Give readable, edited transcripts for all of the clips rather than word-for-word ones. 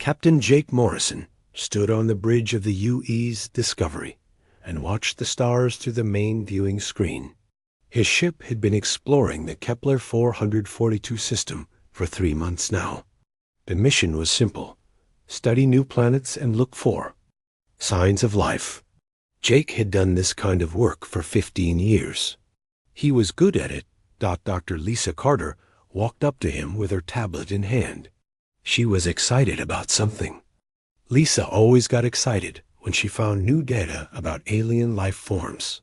Captain Jake Morrison stood on the bridge of the UE's Discovery and watched the stars through the main viewing screen. His ship had been exploring the Kepler 442 system for 3 months now. The mission was simple: study new planets and look for signs of life. Jake had done this kind of work for 15 years. He was good at it. Dr. Lisa Carter walked up to him with her tablet in hand. She was excited about something. Lisa always got excited when she found new data about alien life forms.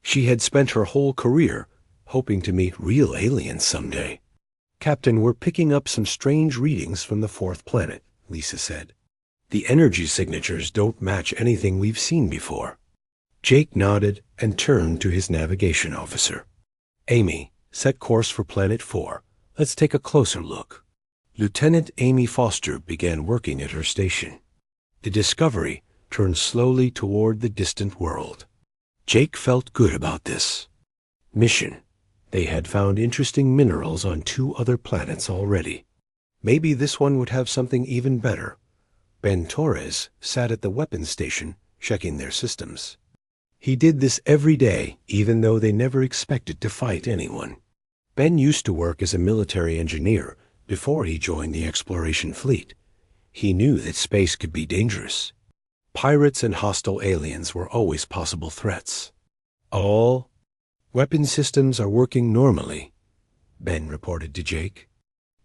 She had spent her whole career hoping to meet real aliens someday. "Captain, we're picking up some strange readings from the fourth planet," Lisa said. "The energy signatures don't match anything we've seen before." Jake nodded and turned to his navigation officer. "Amy, set course for Planet 4. Let's take a closer look." Lieutenant Amy Foster began working at her station. The Discovery turned slowly toward the distant world. Jake felt good about this mission. They had found interesting minerals on 2 other planets already. Maybe this one would have something even better. Ben Torres sat at the weapons station checking their systems. He did this every day, even though they never expected to fight anyone. Ben used to work as a military engineer before he joined the exploration fleet. He knew that space could be dangerous. Pirates and hostile aliens were always possible threats. "All weapon systems are working normally," Ben reported to Jake.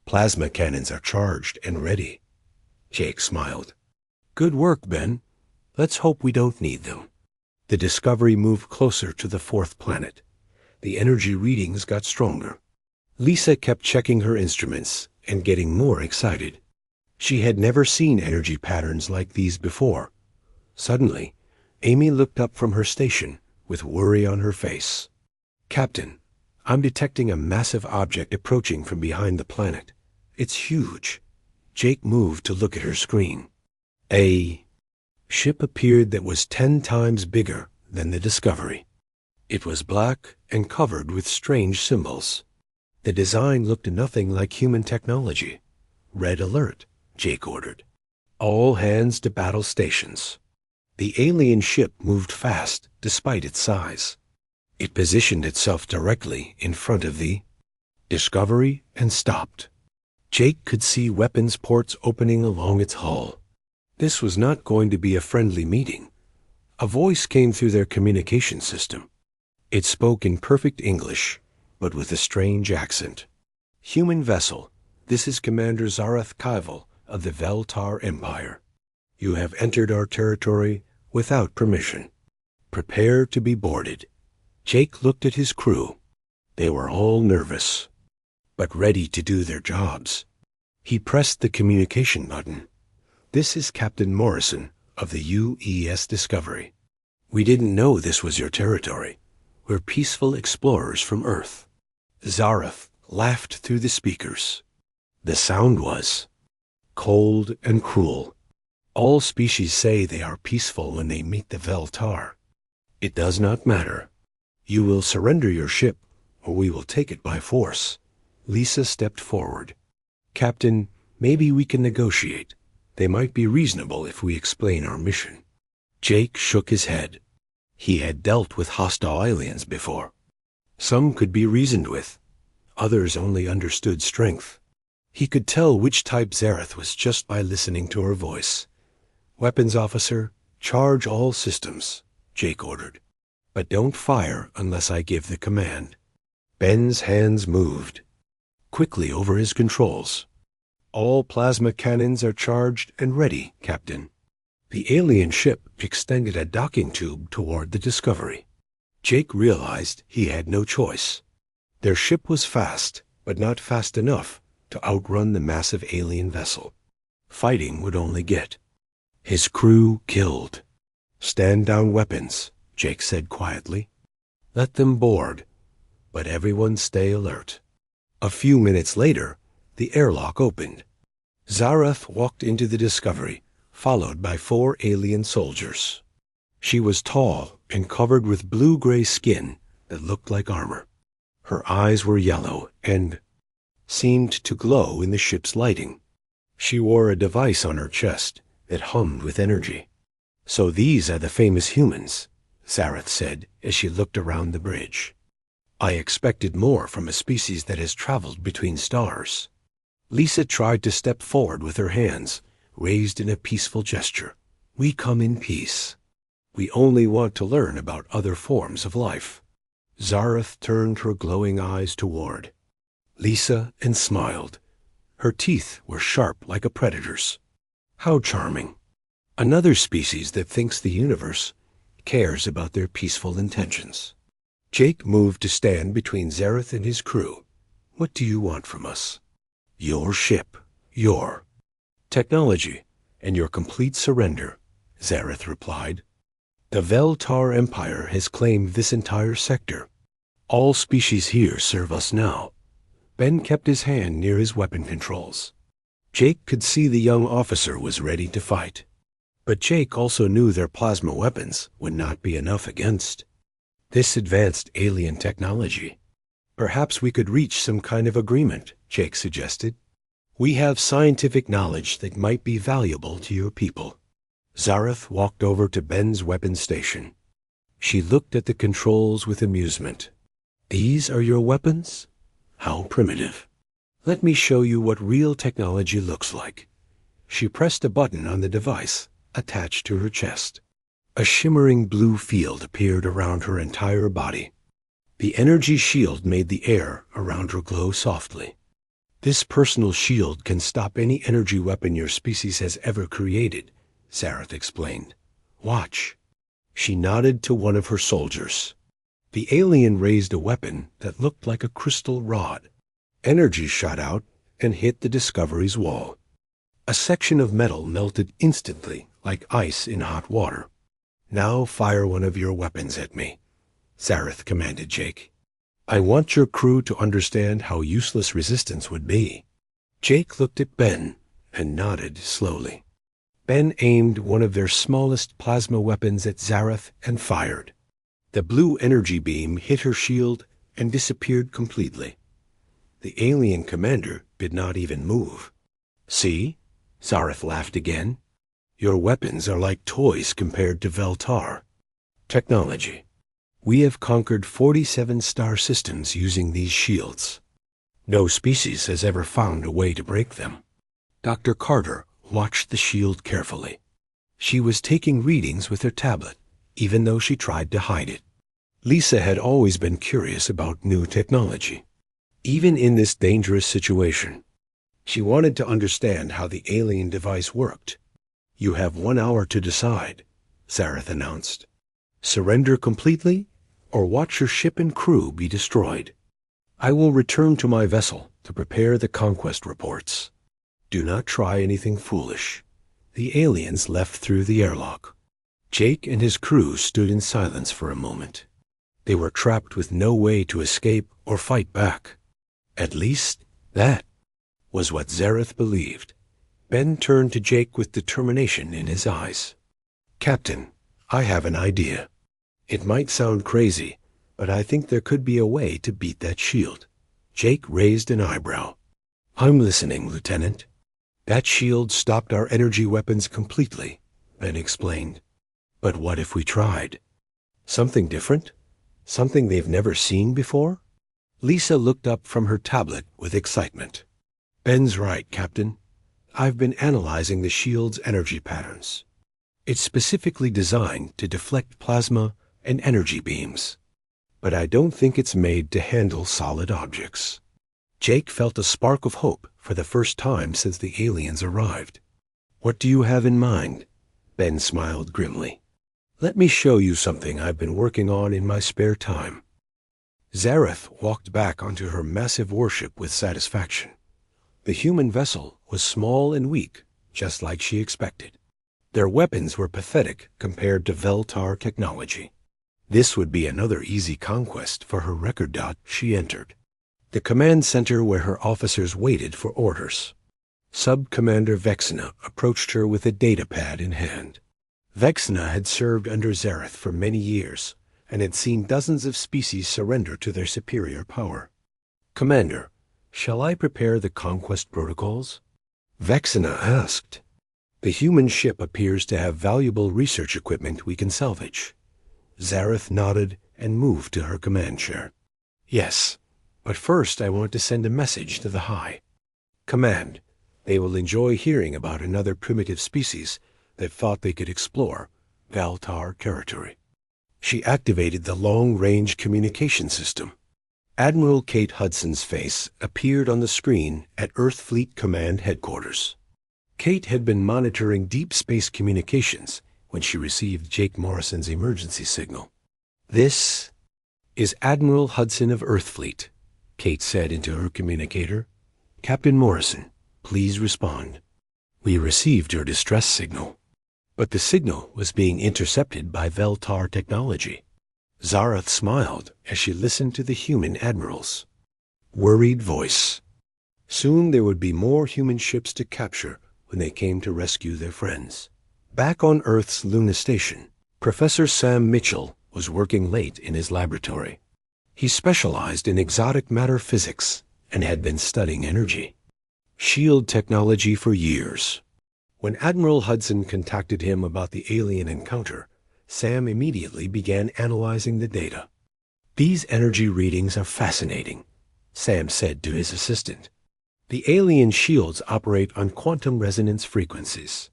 "Plasma cannons are charged and ready." Jake smiled. "Good work, Ben. Let's hope we don't need them." The Discovery moved closer to the fourth planet. The energy readings got stronger. Lisa kept checking her instruments and getting more excited. She had never seen energy patterns like these before. Suddenly, Amy looked up from her station with worry on her face. "Captain, I'm detecting a massive object approaching from behind the planet. It's huge." Jake moved to look at her screen. A ship appeared that was 10 times bigger than the Discovery. It was black and covered with strange symbols. The design looked nothing like human technology. "Red alert," Jake ordered. "All hands to battle stations." The alien ship moved fast despite its size. It positioned itself directly in front of the Discovery and stopped. Jake could see weapons ports opening along its hull. This was not going to be a friendly meeting. A voice came through their communication system. It spoke in perfect English, but with a strange accent. "Human vessel, this is Commander Zarath Kaival of the Veltar Empire. You have entered our territory without permission. Prepare to be boarded." Jake looked at his crew. They were all nervous, but ready to do their jobs. He pressed the communication button. "This is Captain Morrison of the UES Discovery. We didn't know this was your territory. We're peaceful explorers from Earth." Zarath laughed through the speakers. The sound was cold and cruel. "All species say they are peaceful when they meet the Veltar. It does not matter. You will surrender your ship, or we will take it by force." Lisa stepped forward. "Captain, maybe we can negotiate. They might be reasonable if we explain our mission." Jake shook his head. He had dealt with hostile aliens before. Some could be reasoned with. Others only understood strength. He could tell which type Zarath was just by listening to her voice. "Weapons officer, charge all systems," Jake ordered. "But don't fire unless I give the command." Ben's hands moved quickly over his controls. "All plasma cannons are charged and ready, Captain." The alien ship extended a docking tube toward the Discovery. Jake realized he had no choice. Their ship was fast, but not fast enough to outrun the massive alien vessel. Fighting would only get his crew killed. "Stand down weapons," Jake said quietly. "Let them board, but everyone stay alert." A few minutes later, the airlock opened. Zarath walked into the Discovery, followed by 4 alien soldiers. She was tall and covered with blue-gray skin that looked like armor. Her eyes were yellow and seemed to glow in the ship's lighting. She wore a device on her chest that hummed with energy. "So these are the famous humans," Zareth said as she looked around the bridge. "I expected more from a species that has traveled between stars." Lisa tried to step forward with her hands raised in a peaceful gesture. "We come in peace. We only want to learn about other forms of life." Zareth turned her glowing eyes toward Lisa and smiled. Her teeth were sharp like a predator's. "How charming. Another species that thinks the universe cares about their peaceful intentions." Jake moved to stand between Zareth and his crew. "What do you want from us?" "Your ship, your technology, and your complete surrender," Zareth replied. "The Veltar Empire has claimed this entire sector. All species here serve us now." Ben kept his hand near his weapon controls. Jake could see the young officer was ready to fight. But Jake also knew their plasma weapons would not be enough against this advanced alien technology. "Perhaps we could reach some kind of agreement," Jake suggested. "We have scientific knowledge that might be valuable to your people." Zareth walked over to Ben's weapon station. She looked at the controls with amusement. "These are your weapons? How primitive. Let me show you what real technology looks like." She pressed a button on the device attached to her chest. A shimmering blue field appeared around her entire body. The energy shield made the air around her glow softly. "This personal shield can stop any energy weapon your species has ever created," Zareth explained. "Watch." She nodded to one of her soldiers. The alien raised a weapon that looked like a crystal rod. Energy shot out and hit the Discovery's wall. A section of metal melted instantly like ice in hot water. "Now fire one of your weapons at me," Zareth commanded Jake. "I want your crew to understand how useless resistance would be." Jake looked at Ben and nodded slowly. Ben aimed one of their smallest plasma weapons at Zareth and fired. The blue energy beam hit her shield and disappeared completely. The alien commander did not even move. "See?" Zareth laughed again. "Your weapons are like toys compared to Veltar. Technology. We have conquered 47 star systems using these shields. No species has ever found a way to break them." Dr. Carter watched the shield carefully. She was taking readings with her tablet, even though she tried to hide it. Lisa had always been curious about new technology, even in this dangerous situation. She wanted to understand how the alien device worked. "You have 1 hour to decide," Zareth announced. "Surrender completely, or watch your ship and crew be destroyed. I will return to my vessel to prepare the conquest reports. Do not try anything foolish." The aliens left through the airlock. Jake and his crew stood in silence for a moment. They were trapped with no way to escape or fight back. At least, that was what Zareth believed. Ben turned to Jake with determination in his eyes. "Captain, I have an idea. It might sound crazy, but I think there could be a way to beat that shield." Jake raised an eyebrow. "I'm listening, Lieutenant." "That shield stopped our energy weapons completely," Ben explained. "But what if we tried something different? Something they've never seen before?" Lisa looked up from her tablet with excitement. "Ben's right, Captain. I've been analyzing the shield's energy patterns. It's specifically designed to deflect plasma and energy beams. But I don't think it's made to handle solid objects." Jake felt a spark of hope for the first time since the aliens arrived. "What do you have in mind?" Ben smiled grimly. "Let me show you something I've been working on in my spare time." Zareth walked back onto her massive warship with satisfaction. The human vessel was small and weak, just like she expected. Their weapons were pathetic compared to Veltar technology. This would be another easy conquest for her record dot. She entered the command center where her officers waited for orders. Sub-Commander Vexena approached her with a data pad in hand. Vexena had served under Zareth for many years and had seen dozens of species surrender to their superior power. "Commander, shall I prepare the conquest protocols?" Vexena asked. The human ship appears to have valuable research equipment we can salvage. Zareth nodded and moved to her command chair. Yes, but first I want to send a message to the High. Command, they will enjoy hearing about another primitive species that thought they could explore Valtar territory. She activated the long-range communication system. Admiral Kate Hudson's face appeared on the screen at Earth Fleet Command Headquarters. Kate had been monitoring deep space communications when she received Jake Morrison's emergency signal. This is Admiral Hudson of Earth Fleet, Kate said into her communicator. Captain Morrison, please respond. We received your distress signal. But the signal was being intercepted by Veltar technology. Zareth smiled as she listened to the human admiral's worried voice. Soon there would be more human ships to capture when they came to rescue their friends. Back on Earth's Luna Station, Professor Sam Mitchell was working late in his laboratory. He specialized in exotic matter physics and had been studying energy shield technology for years. When Admiral Hudson contacted him about the alien encounter, Sam immediately began analyzing the data. These energy readings are fascinating, Sam said to his assistant. The alien shields operate on quantum resonance frequencies.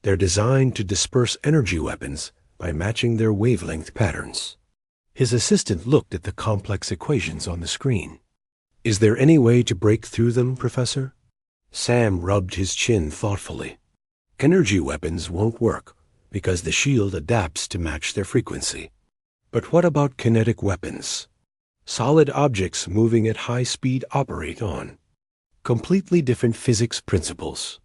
They're designed to disperse energy weapons by matching their wavelength patterns. His assistant looked at the complex equations on the screen. Is there any way to break through them, Professor? Sam rubbed his chin thoughtfully. Energy weapons won't work because the shield adapts to match their frequency. But what about kinetic weapons? Solid objects moving at high speed operate on completely different physics principles.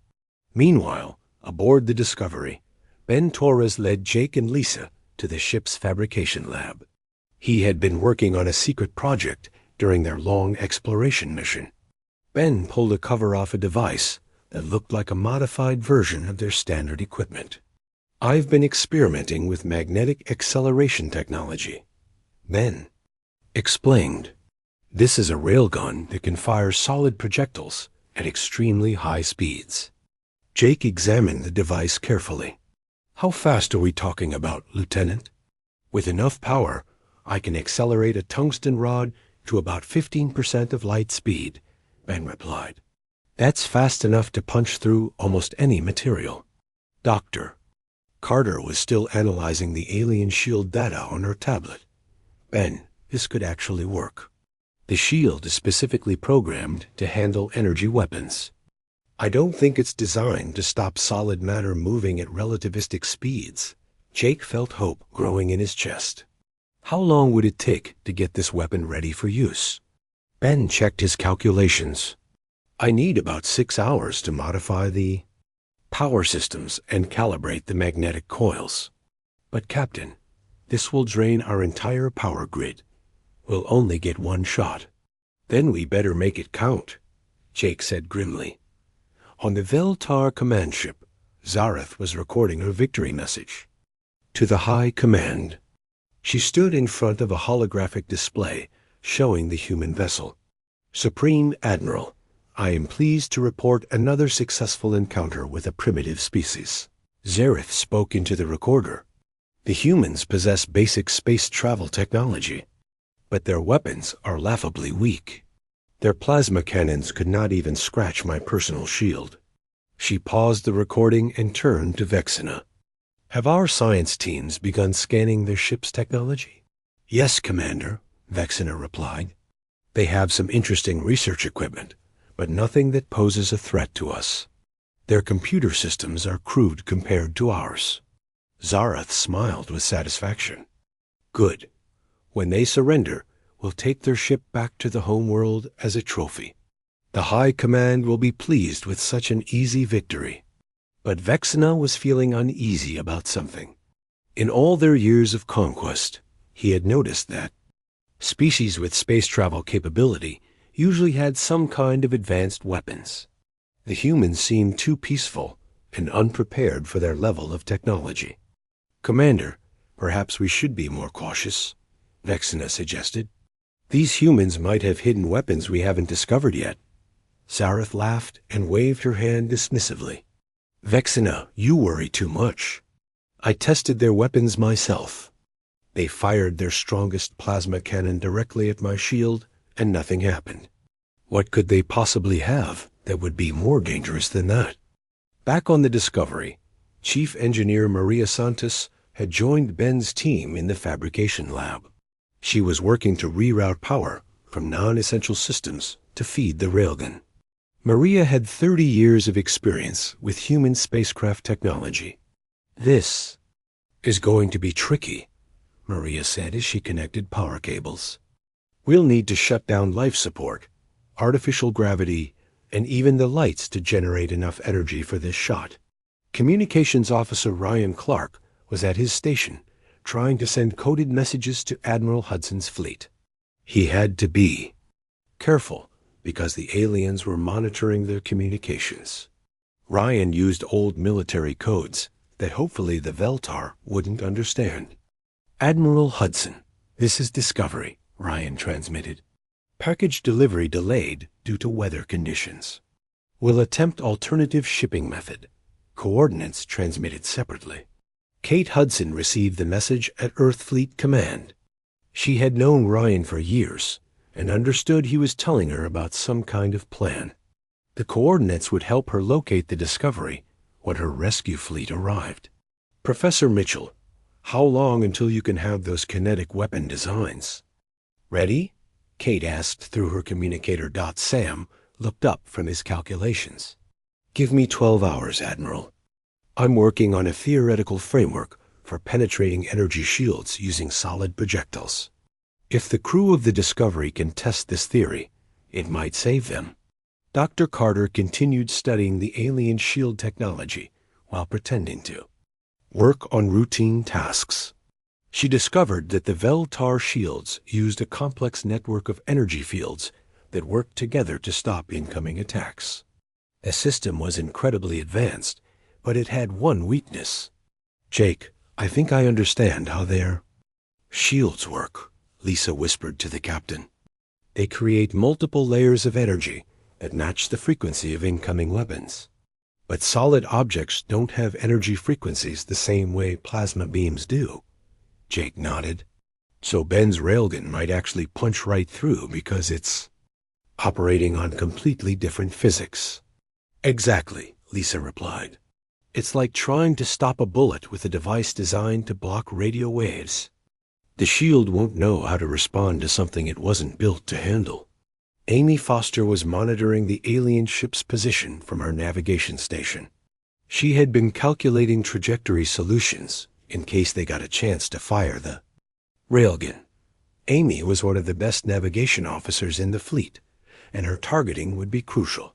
Meanwhile, aboard the Discovery, Ben Torres led Jake and Lisa to the ship's fabrication lab. He had been working on a secret project during their long exploration mission. Ben pulled a cover off a device that looked like a modified version of their standard equipment. I've been experimenting with magnetic acceleration technology, Ben explained. This is a railgun that can fire solid projectiles at extremely high speeds. Jake examined the device carefully. How fast are we talking about, Lieutenant? With enough power, I can accelerate a tungsten rod to about 15% of light speed, Ben replied. That's fast enough to punch through almost any material. Doctor. Carter was still analyzing the alien shield data on her tablet. Ben, this could actually work. The shield is specifically programmed to handle energy weapons. I don't think it's designed to stop solid matter moving at relativistic speeds. Jake felt hope growing in his chest. How long would it take to get this weapon ready for use? Ben checked his calculations. I need about 6 hours to modify the power systems and calibrate the magnetic coils. But Captain, this will drain our entire power grid. We'll only get one shot. Then we better make it count, Jake said grimly. On the Veltar command ship, Zareth was recording her victory message. To the High Command. She stood in front of a holographic display showing the human vessel. Supreme Admiral, I am pleased to report another successful encounter with a primitive species. Zareth spoke into the recorder. The humans possess basic space travel technology, but their weapons are laughably weak. Their plasma cannons could not even scratch my personal shield. She paused the recording and turned to Vexena. Have our science teams begun scanning their ship's technology? Yes, Commander, Vexena replied. They have some interesting research equipment, but nothing that poses a threat to us. Their computer systems are crude compared to ours. Zareth smiled with satisfaction. Good. When they surrender, we'll take their ship back to the homeworld as a trophy. The High Command will be pleased with such an easy victory. But Vexena was feeling uneasy about something. In all their years of conquest, he had noticed that species with space travel capability usually had some kind of advanced weapons. The humans seemed too peaceful and unprepared for their level of technology. Commander, perhaps we should be more cautious, Vexena suggested. These humans might have hidden weapons we haven't discovered yet. Zareth laughed and waved her hand dismissively. Vexina, you worry too much. I tested their weapons myself. They fired their strongest plasma cannon directly at my shield, and nothing happened. What could they possibly have that would be more dangerous than that? Back on the Discovery, Chief Engineer Maria Santos had joined Ben's team in the fabrication lab. She was working to reroute power from non-essential systems to feed the railgun. Maria had 30 years of experience with human spacecraft technology. This is going to be tricky, Maria said as she connected power cables. We'll need to shut down life support, artificial gravity, and even the lights to generate enough energy for this shot. Communications Officer Ryan Clark was at his station, trying to send coded messages to Admiral Hudson's fleet. He had to be careful because the aliens were monitoring their communications. Ryan used old military codes that hopefully the Veltar wouldn't understand. Admiral Hudson, this is Discovery, Ryan transmitted. Package delivery delayed due to weather conditions. We'll attempt alternative shipping method. Coordinates transmitted separately. Kate Hudson received the message at Earth Fleet Command. She had known Ryan for years and understood he was telling her about some kind of plan. The coordinates would help her locate the Discovery when her rescue fleet arrived. Professor Mitchell, how long until you can have those kinetic weapon designs? Ready? Kate asked through her communicator. Sam looked up from his calculations. Give me 12 hours, Admiral. I'm working on a theoretical framework for penetrating energy shields using solid projectiles. If the crew of the Discovery can test this theory, it might save them. Dr. Carter continued studying the alien shield technology while pretending to work on routine tasks. She discovered that the Veltar shields used a complex network of energy fields that worked together to stop incoming attacks. The system was incredibly advanced, but it had one weakness. Jake, I think I understand how their shields work, Lisa whispered to the captain. They create multiple layers of energy that match the frequency of incoming weapons. But solid objects don't have energy frequencies the same way plasma beams do. Jake nodded. So Ben's railgun might actually punch right through because it's operating on completely different physics. Exactly, Lisa replied. It's like trying to stop a bullet with a device designed to block radio waves. The shield won't know how to respond to something it wasn't built to handle. Amy Foster was monitoring the alien ship's position from her navigation station. She had been calculating trajectory solutions in case they got a chance to fire the railgun. Amy was one of the best navigation officers in the fleet, and her targeting would be crucial.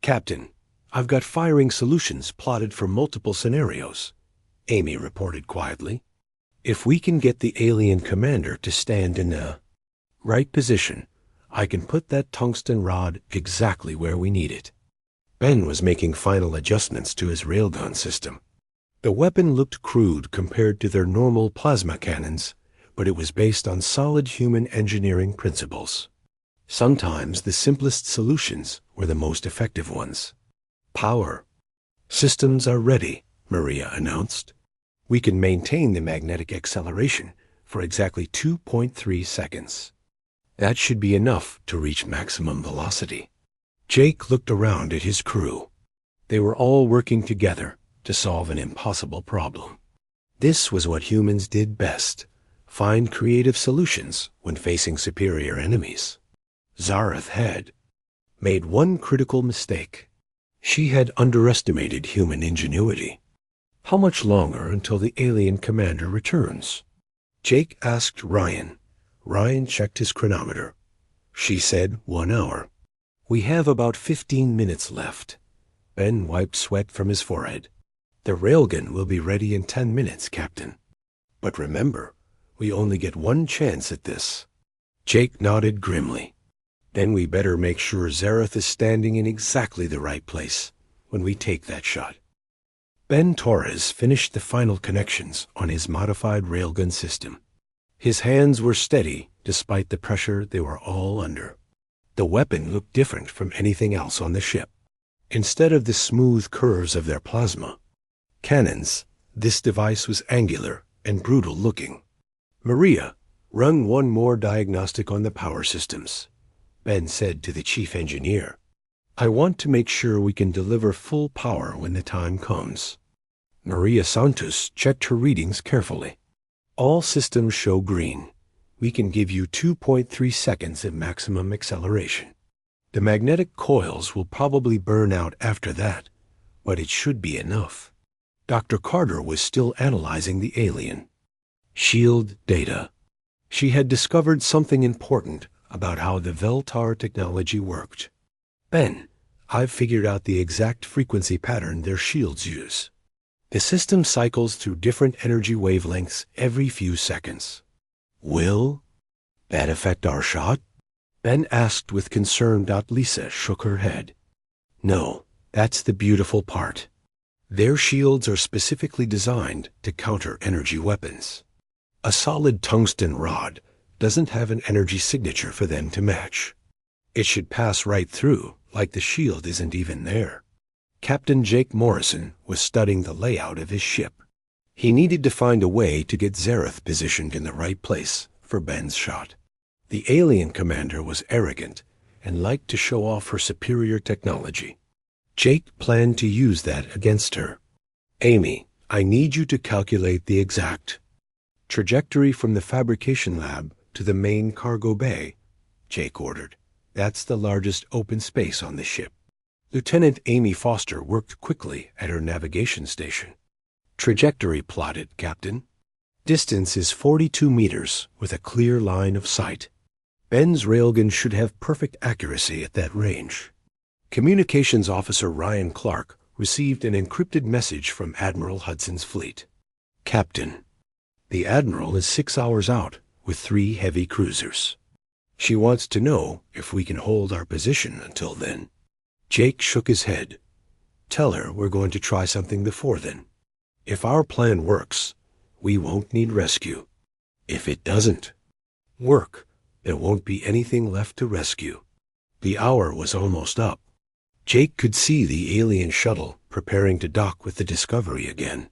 Captain, I've got firing solutions plotted for multiple scenarios, Amy reported quietly. If we can get the alien commander to stand in a right position, I can put that tungsten rod exactly where we need it. Ben was making final adjustments to his railgun system. The weapon looked crude compared to their normal plasma cannons, but it was based on solid human engineering principles. Sometimes the simplest solutions were the most effective ones. Power. Systems are ready, Maria announced. We can maintain the magnetic acceleration for exactly 2.3 seconds. That should be enough to reach maximum velocity. Jake looked around at his crew. They were all working together to solve an impossible problem. This was what humans did best, find creative solutions when facing superior enemies. Zareth had made one critical mistake. She had underestimated human ingenuity. How much longer until the alien commander returns? Jake asked Ryan. Ryan checked his chronometer. She said 1 hour. We have about 15 minutes left. Ben wiped sweat from his forehead. The railgun will be ready in 10 minutes, Captain. But remember, we only get one chance at this. Jake nodded grimly. Then we better make sure Zareth is standing in exactly the right place when we take that shot. Ben Torres finished the final connections on his modified railgun system. His hands were steady despite the pressure they were all under. The weapon looked different from anything else on the ship. Instead of the smooth curves of their plasma cannons, this device was angular and brutal looking. "Maria, run one more diagnostic on the power systems," Ben said to the chief engineer. "I want to make sure we can deliver full power when the time comes." Maria Santos checked her readings carefully. "All systems show green. We can give you 2.3 seconds of maximum acceleration. The magnetic coils will probably burn out after that, but it should be enough." Dr. Carter was still analyzing the alien. Shield data. She had discovered something important about how the Veltar technology worked. "Ben, I've figured out the exact frequency pattern their shields use. The system cycles through different energy wavelengths every few seconds." "Will that affect our shot?" Ben asked with concern. Lisa shook her head. "No, that's the beautiful part. Their shields are specifically designed to counter energy weapons. A solid tungsten rod doesn't have an energy signature for them to match. It should pass right through, like the shield isn't even there." Captain Jake Morrison was studying the layout of his ship. He needed to find a way to get Zareth positioned in the right place for Ben's shot. The alien commander was arrogant and liked to show off her superior technology. Jake planned to use that against her. "Amy, I need you to calculate the exact trajectory from the fabrication lab to the main cargo bay," Jake ordered. "That's the largest open space on the ship." Lieutenant Amy Foster worked quickly at her navigation station. "Trajectory plotted, Captain. Distance is 42 meters with a clear line of sight. Ben's railgun should have perfect accuracy at that range." Communications Officer Ryan Clark received an encrypted message from Admiral Hudson's fleet. "Captain, the Admiral is 6 hours out with 3 heavy cruisers. She wants to know if we can hold our position until then." Jake shook his head. "Tell her we're going to try something before then. If our plan works, we won't need rescue. If it doesn't work, there won't be anything left to rescue." The hour was almost up. Jake could see the alien shuttle preparing to dock with the Discovery again.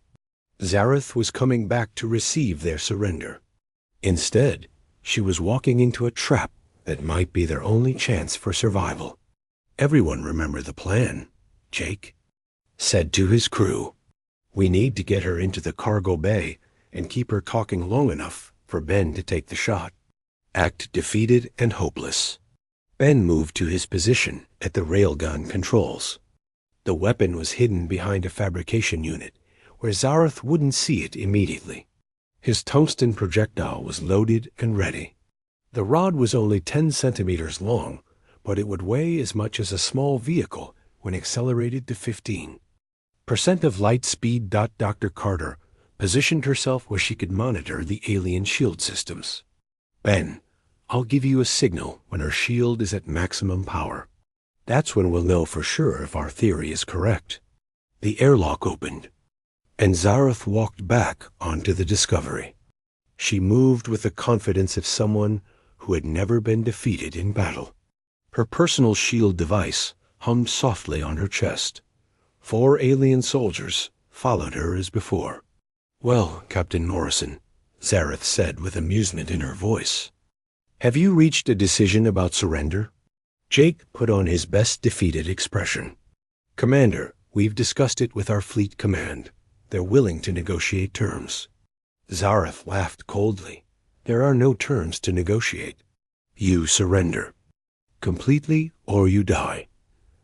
Zareth was coming back to receive their surrender. Instead, she was walking into a trap that might be their only chance for survival. "Everyone remember the plan," Jake said to his crew. "We need to get her into the cargo bay and keep her talking long enough for Ben to take the shot." Act defeated and hopeless. Ben moved to his position at the railgun controls. The weapon was hidden behind a fabrication unit, where Zareth wouldn't see it immediately. His tungsten projectile was loaded and ready. The rod was only 10 centimeters long, but it would weigh as much as a small vehicle when accelerated to 15% of light speed. Dr. Carter positioned herself where she could monitor the alien shield systems. "Ben, I'll give you a signal when her shield is at maximum power. That's when we'll know for sure if our theory is correct." The airlock opened, and Zareth walked back onto the Discovery. She moved with the confidence of someone who had never been defeated in battle. Her personal shield device hummed softly on her chest. 4 alien soldiers followed her as before. "Well, Captain Morrison," Zareth said with amusement in her voice, "have you reached a decision about surrender?" Jake put on his best defeated expression. "Commander, we've discussed it with our fleet command. They're willing to negotiate terms." Zareth laughed coldly. "There are no terms to negotiate. You surrender. Completely or you die.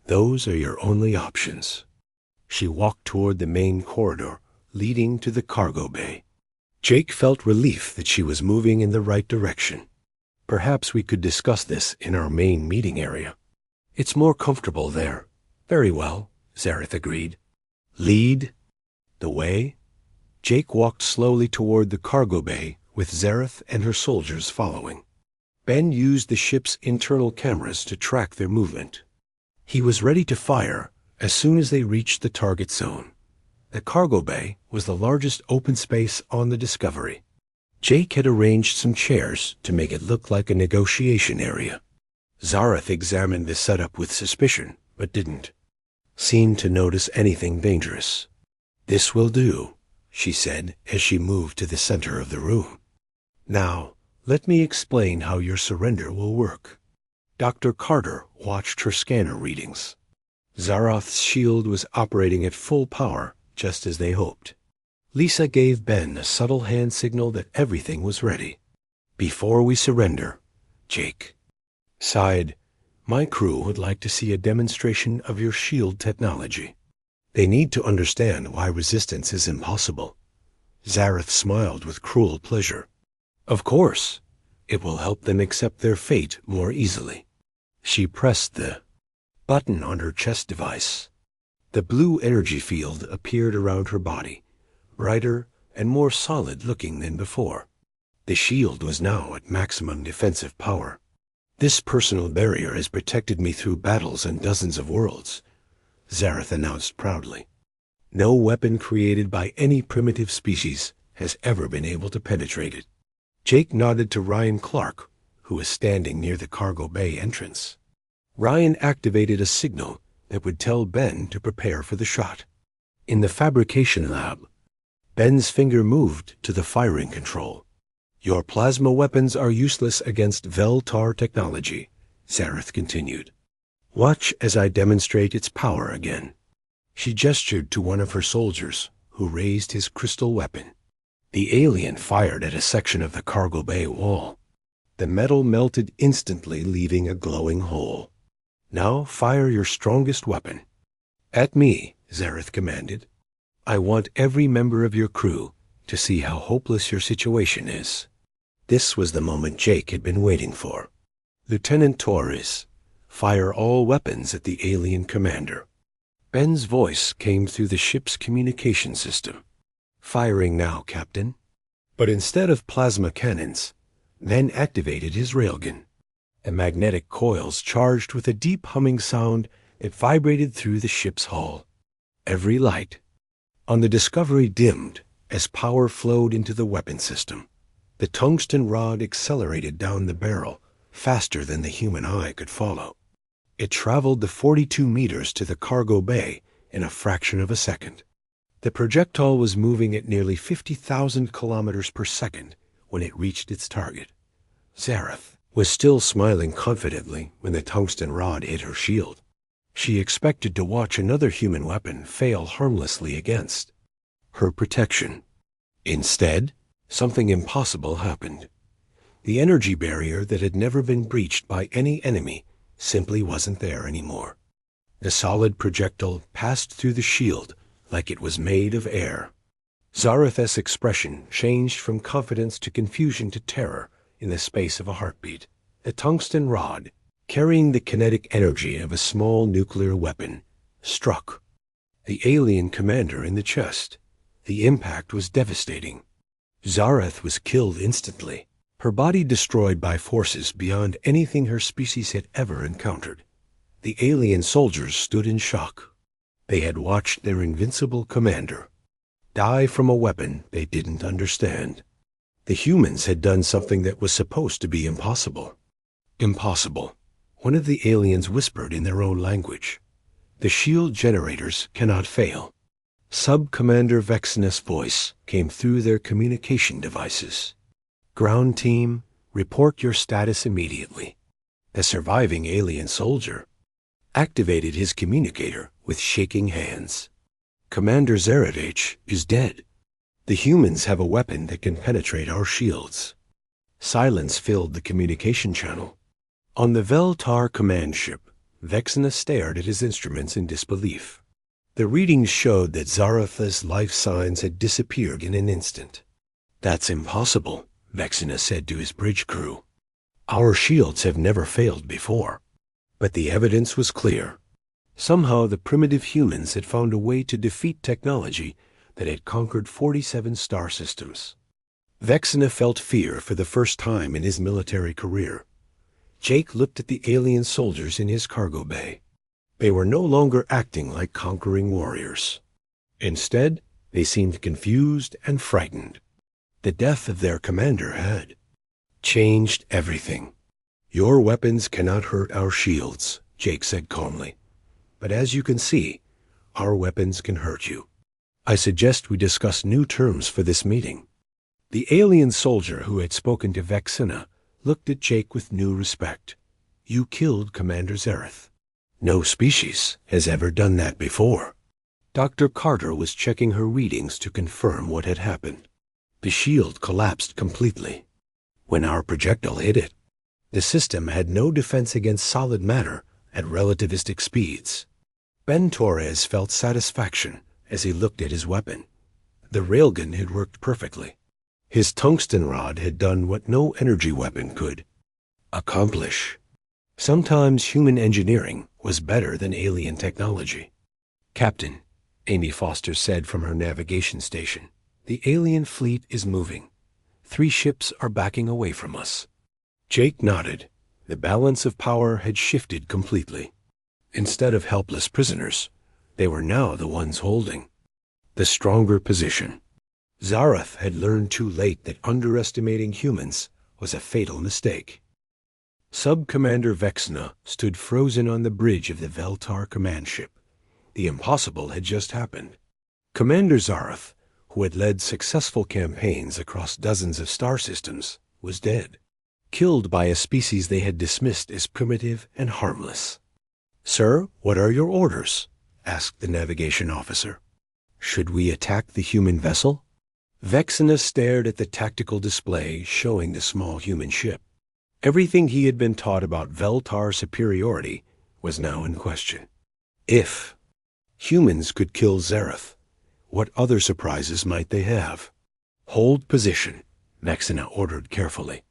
Those are your only options." She walked toward the main corridor leading to the cargo bay. Jake felt relief that she was moving in the right direction. "Perhaps we could discuss this in our main meeting area. It's more comfortable there." "Very well," Zareth agreed. "Lead the way." Jake walked slowly toward the cargo bay with Zareth and her soldiers following. Ben used the ship's internal cameras to track their movement. He was ready to fire as soon as they reached the target zone. The cargo bay was the largest open space on the Discovery. Jake had arranged some chairs to make it look like a negotiation area. Zareth examined the setup with suspicion, but didn't seem to notice anything dangerous. "This will do," she said as she moved to the center of the room. "Now, let me explain how your surrender will work." Dr. Carter watched her scanner readings. Zaroth's shield was operating at full power, just as they hoped. Lisa gave Ben a subtle hand signal that everything was ready. "Before we surrender," Jake sighed, "my crew would like to see a demonstration of your shield technology. They need to understand why resistance is impossible." Zareth smiled with cruel pleasure. "Of course. It will help them accept their fate more easily." She pressed the button on her chest device. The blue energy field appeared around her body, brighter and more solid-looking than before. The shield was now at maximum defensive power. "This personal barrier has protected me through battles and dozens of worlds," Zareth announced proudly. "No weapon created by any primitive species has ever been able to penetrate it." Jake nodded to Ryan Clark, who was standing near the cargo bay entrance. Ryan activated a signal that would tell Ben to prepare for the shot. In the fabrication lab, Ben's finger moved to the firing control. "Your plasma weapons are useless against Veltar technology," Zareth continued. "Watch as I demonstrate its power again." She gestured to one of her soldiers, who raised his crystal weapon. The alien fired at a section of the cargo bay wall. The metal melted instantly, leaving a glowing hole. "Now fire your strongest weapon." "At me," Zareth commanded. "I want every member of your crew to see how hopeless your situation is." This was the moment Jake had been waiting for. "Lieutenant Torres, fire all weapons at the alien commander." Ben's voice came through the ship's communication system. "Firing now, Captain." But instead of plasma cannons, Ben activated his railgun. A magnetic coils charged with a deep humming sound that vibrated through the ship's hull. Every light on the Discovery dimmed as power flowed into the weapon system. The tungsten rod accelerated down the barrel faster than the human eye could follow. It traveled the 42 meters to the cargo bay in a fraction of a second. The projectile was moving at nearly 50,000 kilometers per second when it reached its target. Zareth was still smiling confidently when the tungsten rod hit her shield. She expected to watch another human weapon fail harmlessly against her protection. Instead, something impossible happened. The energy barrier that had never been breached by any enemy simply wasn't there anymore. The solid projectile passed through the shield like it was made of air. Zareth's expression changed from confidence to confusion to terror in the space of a heartbeat. The tungsten rod, carrying the kinetic energy of a small nuclear weapon, struck the alien commander in the chest. The impact was devastating. Zareth was killed instantly, her body destroyed by forces beyond anything her species had ever encountered. The alien soldiers stood in shock. They had watched their invincible commander die from a weapon they didn't understand. The humans had done something that was supposed to be impossible. "Impossible," one of the aliens whispered in their own language. "The shield generators cannot fail." Sub-Commander Vexenus' voice came through their communication devices. "Ground team, report your status immediately." The surviving alien soldier activated his communicator with shaking hands. "Commander Zaradich is dead. The humans have a weapon that can penetrate our shields." Silence filled the communication channel. On the Veltar command ship, Vexenus stared at his instruments in disbelief. The readings showed that Zareth's life signs had disappeared in an instant. "That's impossible," Vexenus said to his bridge crew. "Our shields have never failed before." But the evidence was clear. Somehow the primitive humans had found a way to defeat technology that had conquered 47 star systems. Vexenus felt fear for the first time in his military career. Jake looked at the alien soldiers in his cargo bay. They were no longer acting like conquering warriors. Instead, they seemed confused and frightened. The death of their commander had changed everything. Your weapons cannot hurt our shields, Jake said calmly. But as you can see, our weapons can hurt you. I suggest we discuss new terms for this meeting. The alien soldier who had spoken to Vexina looked at Jake with new respect. You killed Commander Zareth. No species has ever done that before. Dr. Carter was checking her readings to confirm what had happened. The shield collapsed completely. When our projectile hit it, the system had no defense against solid matter at relativistic speeds. Ben Torres felt satisfaction as he looked at his weapon. The railgun had worked perfectly. His tungsten rod had done what no energy weapon could accomplish. Sometimes human engineering was better than alien technology. Captain, Amy Foster said from her navigation station, the alien fleet is moving. 3 ships are backing away from us. Jake nodded. The balance of power had shifted completely. Instead of helpless prisoners, they were now the ones holding the stronger position. Zareth had learned too late that underestimating humans was a fatal mistake. Sub-Commander Vexina stood frozen on the bridge of the Veltar command ship. The impossible had just happened. Commander Zareth, who had led successful campaigns across dozens of star systems, was dead, killed by a species they had dismissed as primitive and harmless. "Sir, what are your orders?" asked the navigation officer. "Should we attack the human vessel?" Vexina stared at the tactical display showing the small human ship. Everything he had been taught about Veltar superiority was now in question. If humans could kill Zareth, what other surprises might they have? "Hold position," Vexina ordered carefully.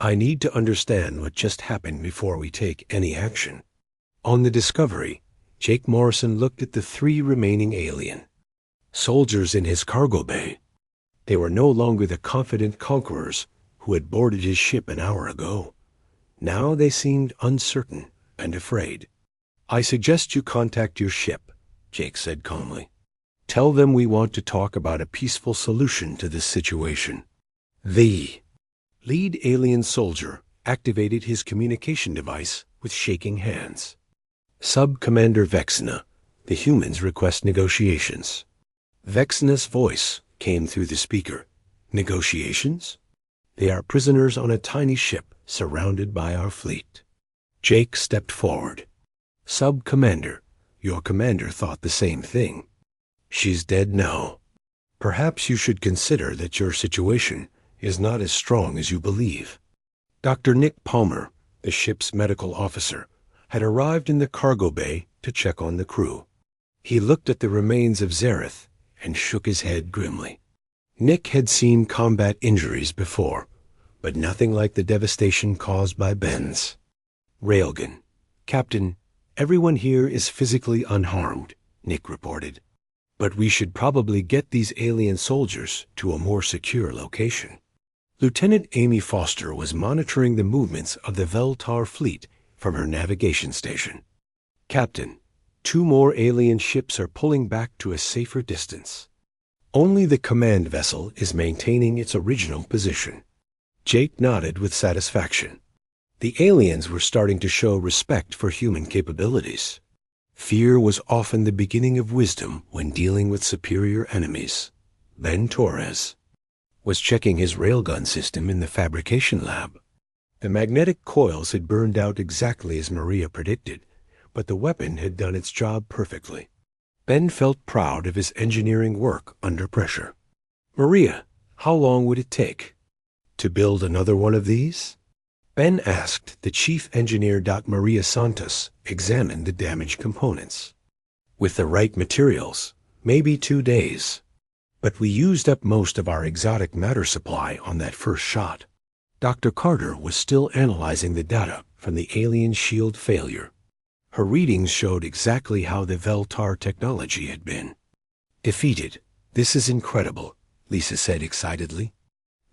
"I need to understand what just happened before we take any action." On the Discovery, Jake Morrison looked at the 3 remaining alien soldiers in his cargo bay. They were no longer the confident conquerors who had boarded his ship an hour ago. Now they seemed uncertain and afraid. "I suggest you contact your ship," Jake said calmly. "Tell them we want to talk about a peaceful solution to this situation." The lead alien soldier activated his communication device with shaking hands. "Sub-Commander Vexina, the humans request negotiations." Vexina's voice came through the speaker. "Negotiations? They are prisoners on a tiny ship surrounded by our fleet." Jake stepped forward. "Sub-Commander, your commander thought the same thing. She's dead now. Perhaps you should consider that your situation is not as strong as you believe." Dr. Nick Palmer, the ship's medical officer, had arrived in the cargo bay to check on the crew. He looked at the remains of Zareth and shook his head grimly. Nick had seen combat injuries before, but nothing like the devastation caused by Ben's railgun. "Captain, everyone here is physically unharmed," Nick reported. "But we should probably get these alien soldiers to a more secure location." Lieutenant Amy Foster was monitoring the movements of the Veltar fleet from her navigation station. "Captain, 2 more alien ships are pulling back to a safer distance. Only the command vessel is maintaining its original position." Jake nodded with satisfaction. The aliens were starting to show respect for human capabilities. Fear was often the beginning of wisdom when dealing with superior enemies. Ben Torres was checking his railgun system in the fabrication lab. The magnetic coils had burned out exactly as Maria predicted, but the weapon had done its job perfectly. Ben felt proud of his engineering work under pressure. "Maria, how long would it take to build another one of these?" Ben asked. The chief engineer, Dr. Maria Santos, examined the damaged components. "With the right materials, maybe 2 days. But we used up most of our exotic matter supply on that first shot." Dr. Carter was still analyzing the data from the alien shield failure. Her readings showed exactly how the Veltar technology had been defeated. "This is incredible," Lisa said excitedly.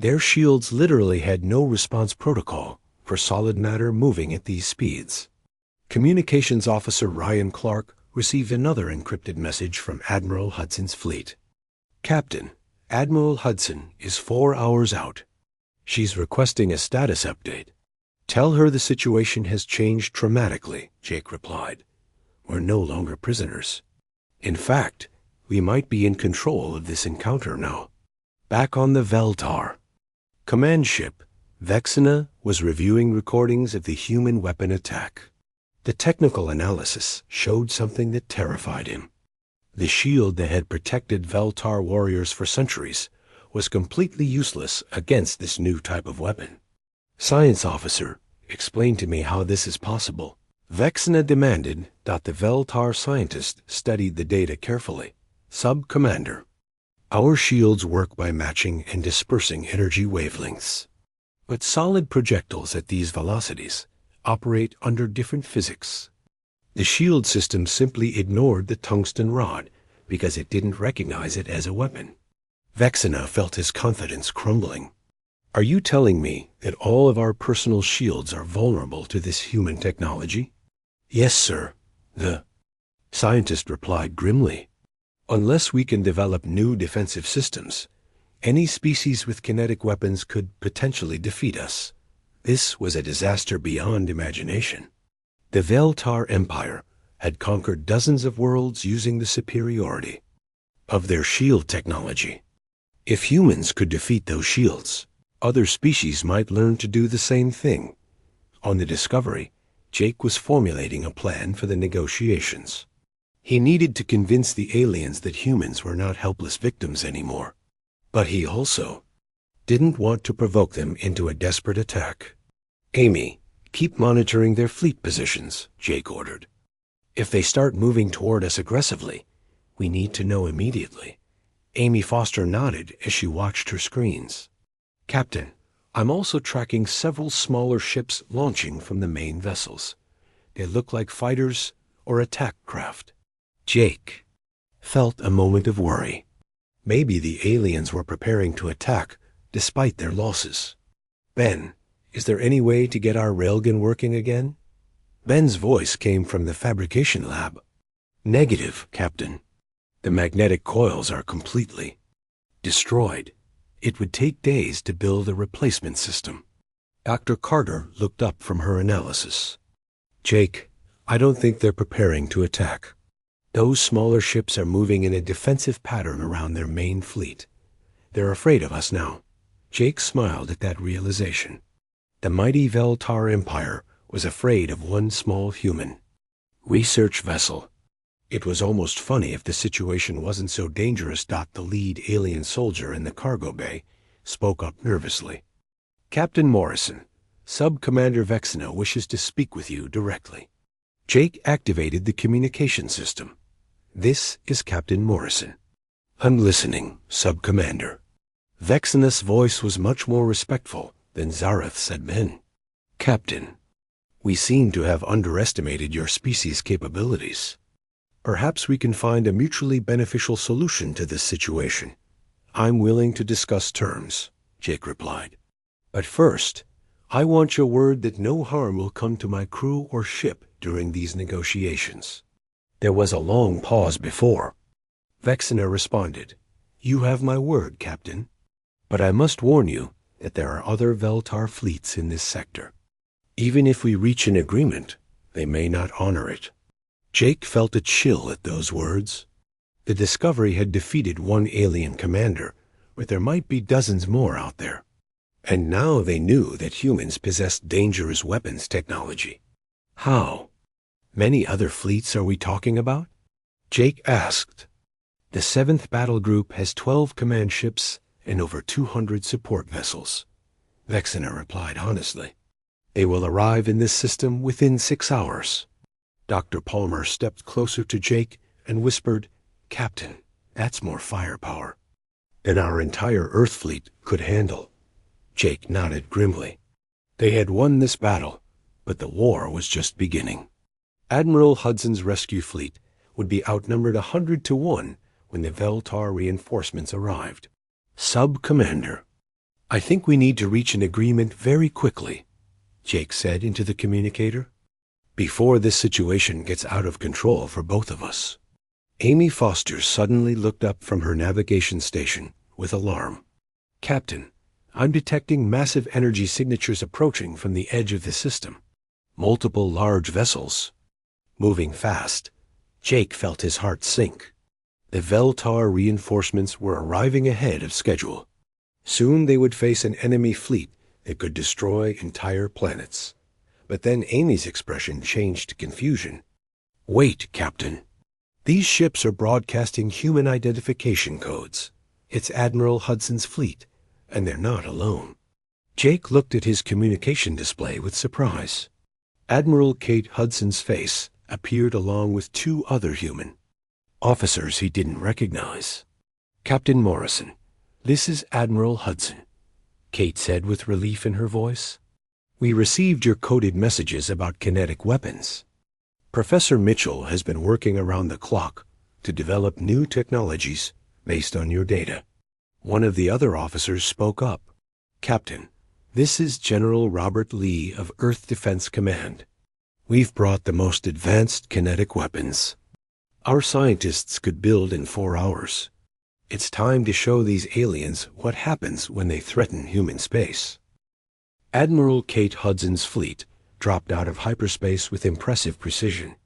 Their shields literally had no response protocol for solid matter moving at these speeds. Communications Officer Ryan Clark received another encrypted message from Admiral Hudson's fleet. "Captain, Admiral Hudson is 4 hours out. She's requesting a status update." Tell her the situation has changed dramatically, Jake replied. We're no longer prisoners. In fact, we might be in control of this encounter now. Back on the Veltar. Command ship, Vexena was reviewing recordings of the human weapon attack. The technical analysis showed something that terrified him. The shield that had protected Veltar warriors for centuries was completely useless against this new type of weapon. Science officer, explain to me how this is possible. Vexena demanded that the Veltar scientist studied the data carefully. Sub-Commander, our shields work by matching and dispersing energy wavelengths. But solid projectiles at these velocities operate under different physics. The shield system simply ignored the tungsten rod because it didn't recognize it as a weapon. Vexena felt his confidence crumbling. Are you telling me that all of our personal shields are vulnerable to this human technology? Yes, sir, the scientist replied grimly. Unless we can develop new defensive systems, any species with kinetic weapons could potentially defeat us. This was a disaster beyond imagination. The Veltar Empire had conquered dozens of worlds using the superiority of their shield technology. If humans could defeat those shields, other species might learn to do the same thing. On the Discovery, Jake was formulating a plan for the negotiations. He needed to convince the aliens that humans were not helpless victims anymore. But he also didn't want to provoke them into a desperate attack. Amy, keep monitoring their fleet positions, Jake ordered. If they start moving toward us aggressively, we need to know immediately. Amy Foster nodded as she watched her screens. Captain, I'm also tracking several smaller ships launching from the main vessels. They look like fighters or attack craft. Jake felt a moment of worry. Maybe the aliens were preparing to attack despite their losses. Ben, is there any way to get our railgun working again? Ben's voice came from the fabrication lab. Negative, Captain. The magnetic coils are completely destroyed. It would take days to build a replacement system. Dr. Carter looked up from her analysis. Jake, I don't think they're preparing to attack. Those smaller ships are moving in a defensive pattern around their main fleet. They're afraid of us now. Jake smiled at that realization. The mighty Veltar Empire was afraid of one small human. Research vessel. It was almost funny if the situation wasn't so dangerous. The lead alien soldier in the cargo bay spoke up nervously. Captain Morrison, Sub-Commander Vexena wishes to speak with you directly. Jake activated the communication system. This is Captain Morrison. I'm listening, Sub-Commander. Vexena's voice was much more respectful than Zareth's had been. Captain, we seem to have underestimated your species' capabilities. Perhaps we can find a mutually beneficial solution to this situation. I'm willing to discuss terms, Jake replied. But first, I want your word that no harm will come to my crew or ship during these negotiations. There was a long pause before. Vexena responded, You have my word, Captain. But I must warn you that there are other Veltar fleets in this sector. Even if we reach an agreement, they may not honor it. Jake felt a chill at those words. The Discovery had defeated one alien commander, but there might be dozens more out there. And now they knew that humans possessed dangerous weapons technology. How? Many other fleets are we talking about? Jake asked. The 7th Battle Group has 12 command ships and over 200 support vessels. Vexena replied honestly. They will arrive in this system within 6 hours. Dr. Palmer stepped closer to Jake and whispered, Captain, that's more firepower than our entire Earth fleet could handle. Jake nodded grimly. They had won this battle, but the war was just beginning. Admiral Hudson's rescue fleet would be outnumbered 100 to 1 when the Veltar reinforcements arrived. Sub-Commander, I think we need to reach an agreement very quickly, Jake said into the communicator, before this situation gets out of control for both of us. Amy Foster suddenly looked up from her navigation station with alarm. Captain, I'm detecting massive energy signatures approaching from the edge of the system. Multiple large vessels. Moving fast. Jake felt his heart sink. The Veltar reinforcements were arriving ahead of schedule. Soon they would face an enemy fleet that could destroy entire planets. But then Amy's expression changed to confusion. Wait, Captain. These ships are broadcasting human identification codes. It's Admiral Hudson's fleet, and they're not alone. Jake looked at his communication display with surprise. Admiral Kate Hudson's face appeared along with two other human officers he didn't recognize. Captain Morrison, this is Admiral Hudson, Kate said with relief in her voice. We received your coded messages about kinetic weapons. Professor Mitchell has been working around the clock to develop new technologies based on your data. One of the other officers spoke up. Captain, this is General Robert Lee of Earth Defense Command. We've brought the most advanced kinetic weapons. Our scientists could build in 4 hours. It's time to show these aliens what happens when they threaten human space. Admiral Kate Hudson's fleet dropped out of hyperspace with impressive precision.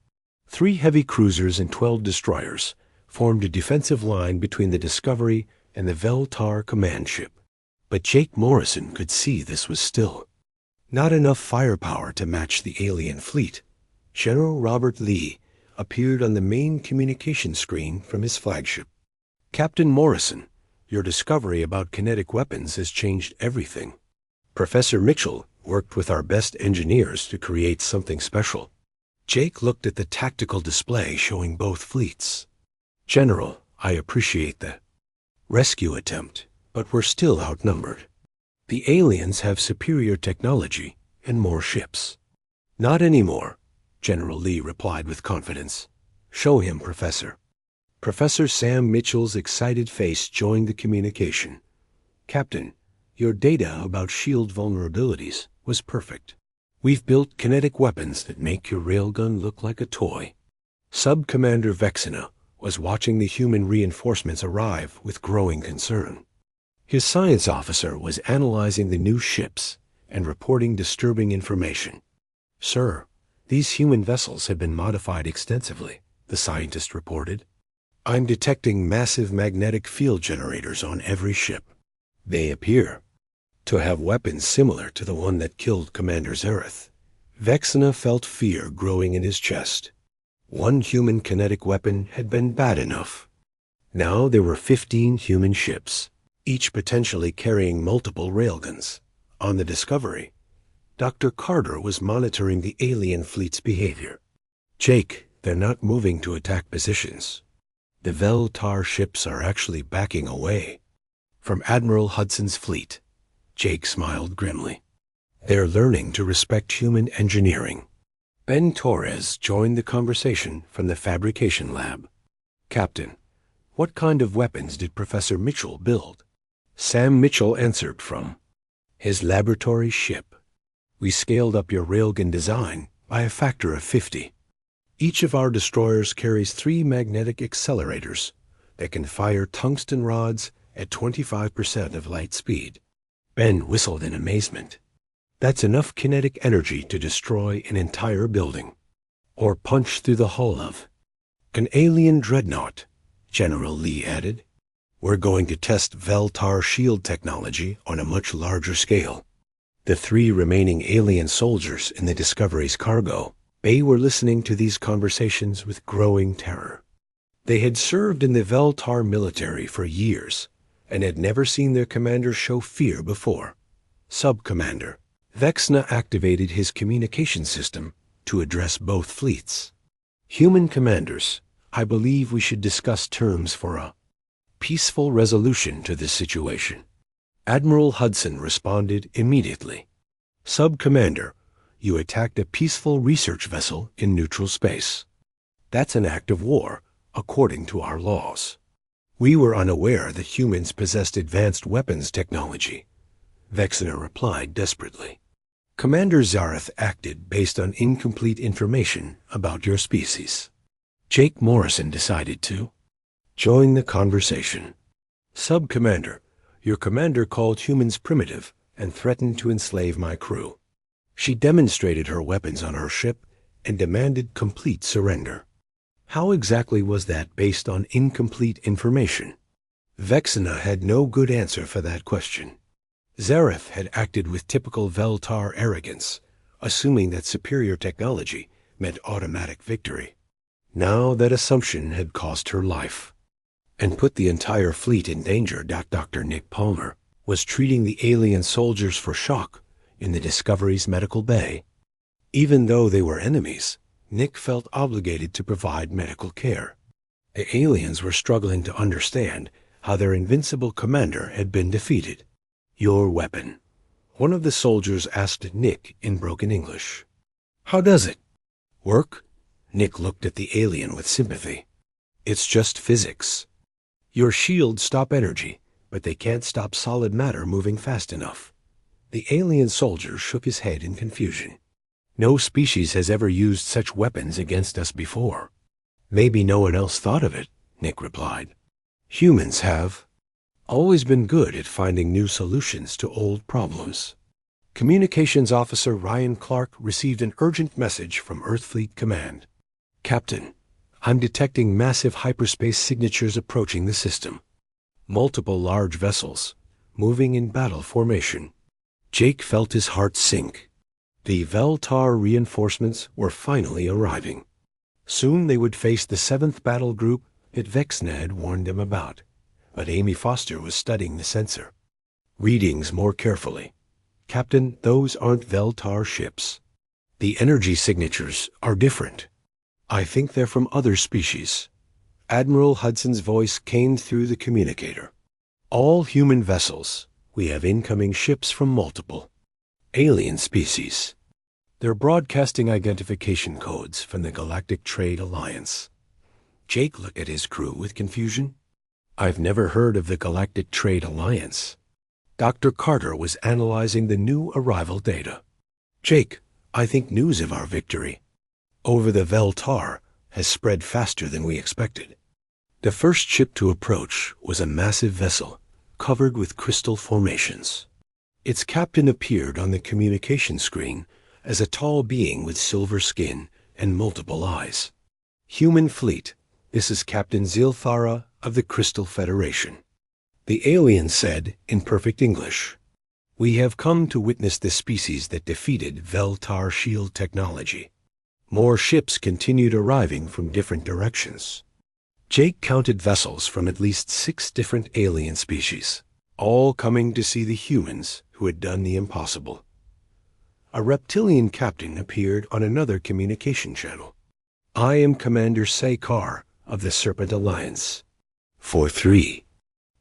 3 heavy cruisers and 12 destroyers formed a defensive line between the Discovery and the Veltar command ship. But Jake Morrison could see this was still not enough firepower to match the alien fleet. General Robert Lee appeared on the main communication screen from his flagship. Captain Morrison, your discovery about kinetic weapons has changed everything. Professor Mitchell worked with our best engineers to create something special. Jake looked at the tactical display showing both fleets. General, I appreciate the rescue attempt, but we're still outnumbered. The aliens have superior technology and more ships. Not anymore, General Lee replied with confidence. Show him, Professor. Professor Sam Mitchell's excited face joined the communication. Captain, your data about shield vulnerabilities was perfect. We've built kinetic weapons that make your railgun look like a toy. Sub-Commander Vexena was watching the human reinforcements arrive with growing concern. His science officer was analyzing the new ships and reporting disturbing information. Sir, these human vessels have been modified extensively, the scientist reported. I'm detecting massive magnetic field generators on every ship. They appear to have weapons similar to the one that killed Commander Zareth. Vexena felt fear growing in his chest. One human kinetic weapon had been bad enough. Now there were 15 human ships, each potentially carrying multiple railguns. On the Discovery, Dr. Carter was monitoring the alien fleet's behavior. Jake, they're not moving to attack positions. The Veltar ships are actually backing away. From Admiral Hudson's fleet, Jake smiled grimly. They're learning to respect human engineering. Ben Torres joined the conversation from the fabrication lab. Captain, what kind of weapons did Professor Mitchell build? Sam Mitchell answered from his laboratory ship. We scaled up your railgun design by a factor of 50. Each of our destroyers carries 3 magnetic accelerators that can fire tungsten rods at 25% of light speed. Ben whistled in amazement. That's enough kinetic energy to destroy an entire building, or punch through the hull of an alien dreadnought, General Lee added. We're going to test Veltar shield technology on a much larger scale. The 3 remaining alien soldiers in the Discovery's cargo bay were listening to these conversations with growing terror. They had served in the Veltar military for years and had never seen their commander show fear before. Sub-Commander Vexena activated his communication system to address both fleets. Human commanders, I believe we should discuss terms for a peaceful resolution to this situation. Admiral Hudson responded immediately. Sub-Commander, you attacked a peaceful research vessel in neutral space. That's an act of war, according to our laws. We were unaware that humans possessed advanced weapons technology, Vexena replied desperately. Commander Zareth acted based on incomplete information about your species. Jake Morrison decided to join the conversation. Sub-Commander, Your commander called humans primitive and threatened to enslave my crew. She demonstrated her weapons on her ship and demanded complete surrender. How exactly was that based on incomplete information? Vexena had no good answer for that question. Zareth had acted with typical Veltar arrogance, assuming that superior technology meant automatic victory. Now that assumption had cost her life and put the entire fleet in danger. Dr. Nick Palmer was treating the alien soldiers for shock in the Discovery's medical bay. Even though they were enemies, Nick felt obligated to provide medical care. The aliens were struggling to understand how their invincible commander had been defeated. Your weapon, one of the soldiers asked Nick in broken English. How does it work? Nick looked at the alien with sympathy. It's just physics. Your shields stop energy, but they can't stop solid matter moving fast enough. The alien soldier shook his head in confusion. No species has ever used such weapons against us before. Maybe no one else thought of it, Nick replied. Humans have always been good at finding new solutions to old problems. Communications Officer Ryan Clark received an urgent message from Earthfleet Command. Captain, I'm detecting massive hyperspace signatures approaching the system. Multiple large vessels, moving in battle formation. Jake felt his heart sink. The Veltar reinforcements were finally arriving. Soon they would face the 7th Battle Group that Vexena had warned them about, but Amy Foster was studying the sensor. Readings more carefully. Captain, those aren't Veltar ships. The energy signatures are different. I think they're from other species. Admiral Hudson's voice came through the communicator. All human vessels. We have incoming ships from multiple alien species. They're broadcasting identification codes from the Galactic Trade Alliance. Jake looked at his crew with confusion. I've never heard of the Galactic Trade Alliance. Dr. Carter was analyzing the new arrival data. Jake, I think news of our victory over the Veltar has spread faster than we expected. The first ship to approach was a massive vessel covered with crystal formations. Its captain appeared on the communication screen as a tall being with silver skin and multiple eyes. Human fleet, this is Captain Zilthara of the Crystal Federation. The alien said in perfect English, We have come to witness the species that defeated Veltar shield technology. More ships continued arriving from different directions. Jake counted vessels from at least 6 different alien species, all coming to see the humans who had done the impossible. A reptilian captain appeared on another communication channel. I am Commander Sekar of the Serpent Alliance. For 3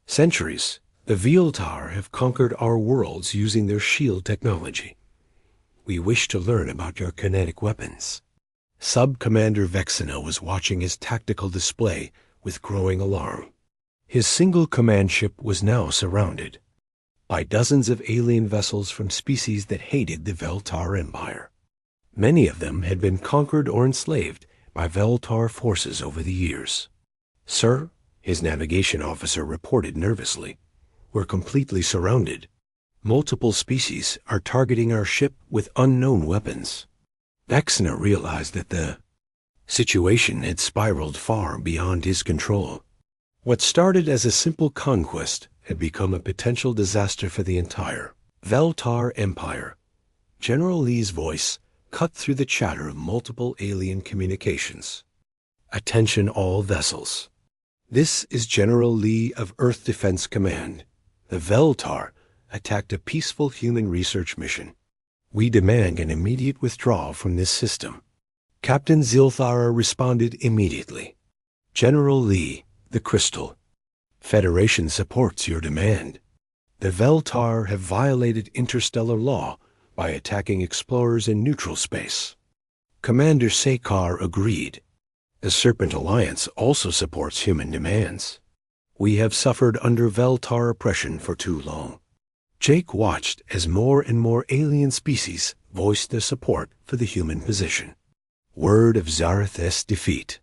centuries, the Veltar have conquered our worlds using their shield technology. We wish to learn about your kinetic weapons. Sub-Commander Vexena was watching his tactical display with growing alarm. His single command ship was now surrounded by dozens of alien vessels from species that hated the Veltar Empire. Many of them had been conquered or enslaved by Veltar forces over the years. Sir, his navigation officer reported nervously, we're completely surrounded. Multiple species are targeting our ship with unknown weapons. Vexena realized that the situation had spiraled far beyond his control. What started as a simple conquest had become a potential disaster for the entire Veltar Empire. General Lee's voice cut through the chatter of multiple alien communications. Attention all vessels. This is General Lee of Earth Defense Command. The Veltar attacked a peaceful human research mission. We demand an immediate withdrawal from this system. Captain Zilthara responded immediately. General Lee, the Crystal. Federation supports your demand. The Veltar have violated interstellar law by attacking explorers in neutral space. Commander Sekar agreed. The Serpent Alliance also supports human demands. We have suffered under Veltar oppression for too long. Jake watched as more and more alien species voiced their support for the human position. Word of Zareth's defeat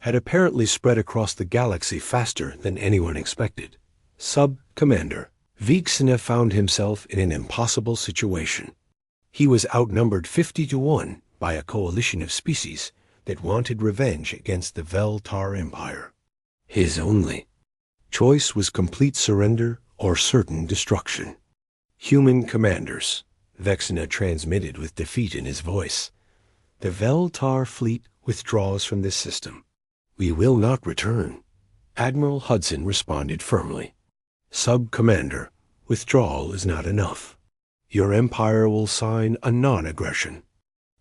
had apparently spread across the galaxy faster than anyone expected. Sub-Commander Vexena found himself in an impossible situation. He was outnumbered 50 to 1 by a coalition of species that wanted revenge against the Veltar Empire. His only choice was complete surrender or certain destruction. Human commanders, Vexena transmitted with defeat in his voice. The Veltar fleet withdraws from this system. We will not return. Admiral Hudson responded firmly. Sub-Commander, withdrawal is not enough. Your empire will sign a non-aggression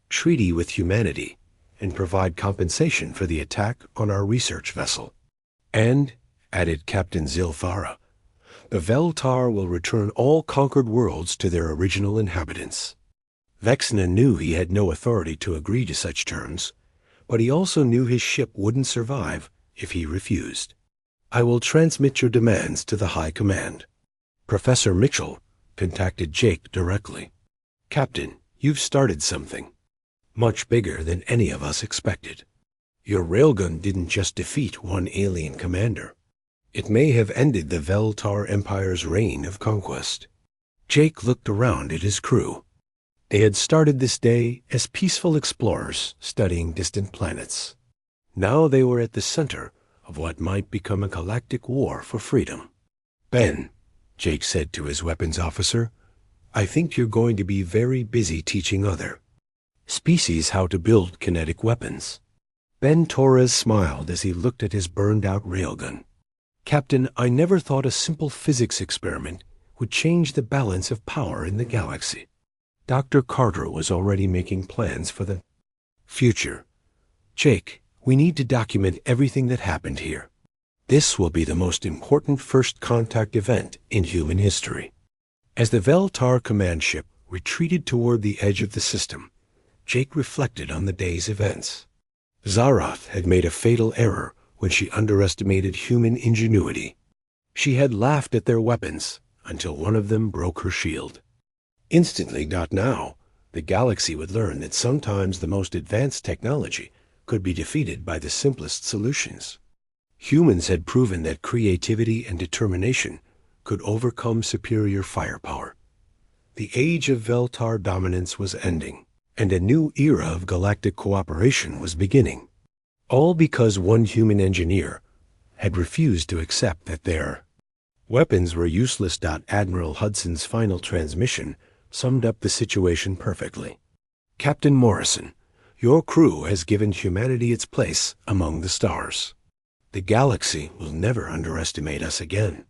treaty with humanity and provide compensation for the attack on our research vessel. And, added Captain Zilfara, the Veltar will return all conquered worlds to their original inhabitants. Vexena knew he had no authority to agree to such terms, but he also knew his ship wouldn't survive if he refused. I will transmit your demands to the High Command. Professor Mitchell contacted Jake directly. Captain, you've started something much bigger than any of us expected. Your railgun didn't just defeat one alien commander. It may have ended the Veltar Empire's reign of conquest. Jake looked around at his crew. They had started this day as peaceful explorers studying distant planets. Now they were at the center of what might become a galactic war for freedom. Ben, Jake said to his weapons officer, I think you're going to be very busy teaching other species how to build kinetic weapons. Ben Torres smiled as he looked at his burned-out railgun. Captain, I never thought a simple physics experiment would change the balance of power in the galaxy. Dr. Carter was already making plans for the future. Jake, we need to document everything that happened here. This will be the most important first contact event in human history. As the Veltar command ship retreated toward the edge of the system, Jake reflected on the day's events. Zarath had made a fatal error when she underestimated human ingenuity. She had laughed at their weapons until one of them broke her shield. Instantly, not now, the galaxy would learn that sometimes the most advanced technology could be defeated by the simplest solutions. Humans had proven that creativity and determination could overcome superior firepower. The age of Veltar dominance was ending, and a new era of galactic cooperation was beginning. All because one human engineer had refused to accept that their weapons were useless. Admiral Hudson's final transmission summed up the situation perfectly. Captain Morrison, your crew has given humanity its place among the stars. The galaxy will never underestimate us again.